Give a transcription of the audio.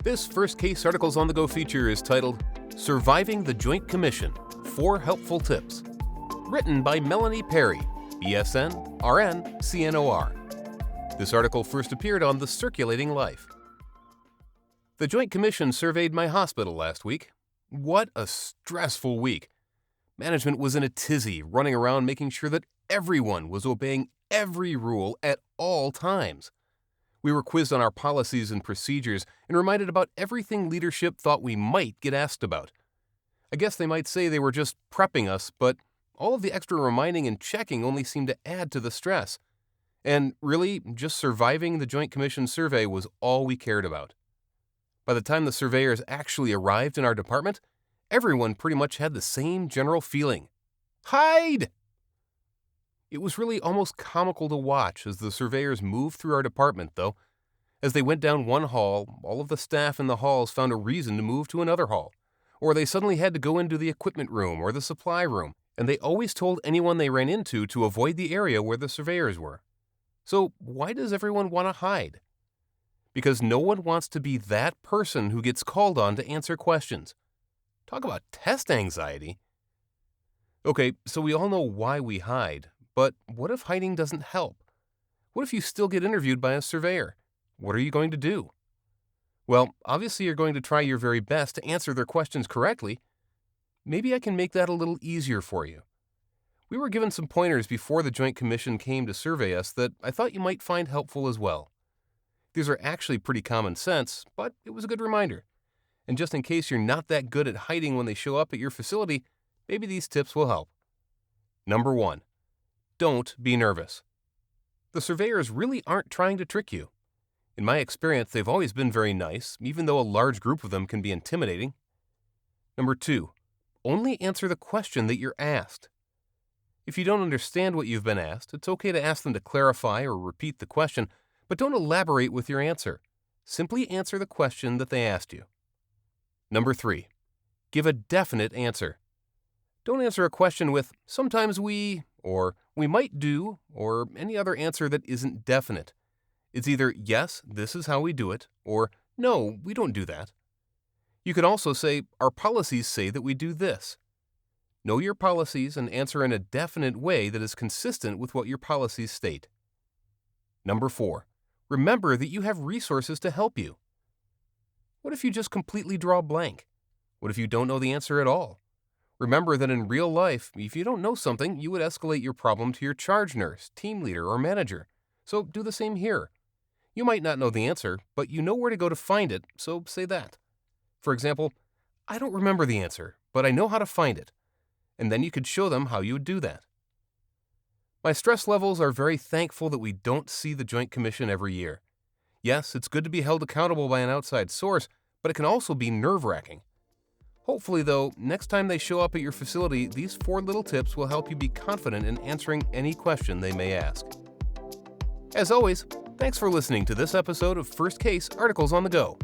This first case Articles on the Go feature is titled Surviving the Joint Commission, 4 Helpful Tips. Written by Melanie Perry, BSN, RN, CNOR. This article first appeared on The Circulating Life. The Joint Commission surveyed my hospital last week. What a stressful week. Management was in a tizzy, running around making sure that everyone was obeying every rule at all times. We were quizzed on our policies and procedures and reminded about everything leadership thought we might get asked about. I guess they might say they were just prepping us, but all of the extra reminding and checking only seemed to add to the stress. And really, just surviving the Joint Commission survey was all we cared about. By the time the surveyors actually arrived in our department, everyone pretty much had the same general feeling. Hide! It was really almost comical to watch as the surveyors moved through our department, though. As they went down one hall, all of the staff in the halls found a reason to move to another hall. Or they suddenly had to go into the equipment room or the supply room, and they always told anyone they ran into to avoid the area where the surveyors were. So why does everyone want to hide? Because no one wants to be that person who gets called on to answer questions. Talk about test anxiety. Okay, so we all know why we hide. But what if hiding doesn't help? What if you still get interviewed by a surveyor? What are you going to do? Well, obviously you're going to try your very best to answer their questions correctly. Maybe I can make that a little easier for you. We were given some pointers before the Joint Commission came to survey us that I thought you might find helpful as well. These are actually pretty common sense, but it was a good reminder. And just in case you're not that good at hiding when they show up at your facility, maybe these tips will help. Number 1. Don't be nervous. The surveyors really aren't trying to trick you. In my experience, they've always been very nice, even though a large group of them can be intimidating. Number 2, only answer the question that you're asked. If you don't understand what you've been asked, it's okay to ask them to clarify or repeat the question, but don't elaborate with your answer. Simply answer the question that they asked you. Number 3, give a definite answer. Don't answer a question with, sometimes we, or we might do, or any other answer that isn't definite. It's either, yes, this is how we do it, or no, we don't do that. You could also say, our policies say that we do this. Know your policies and answer in a definite way that is consistent with what your policies state. Number 4, remember that you have resources to help you. What if you just completely draw blank? What if you don't know the answer at all? Remember that in real life, if you don't know something, you would escalate your problem to your charge nurse, team leader, or manager. So do the same here. You might not know the answer, but you know where to go to find it, so say that. For example, I don't remember the answer, but I know how to find it. And then you could show them how you would do that. My stress levels are very thankful that we don't see the Joint Commission every year. Yes, it's good to be held accountable by an outside source, but it can also be nerve-wracking. Hopefully, though, next time they show up at your facility, these 4 little tips will help you be confident in answering any question they may ask. As always, thanks for listening to this episode of First Case Articles on the Go.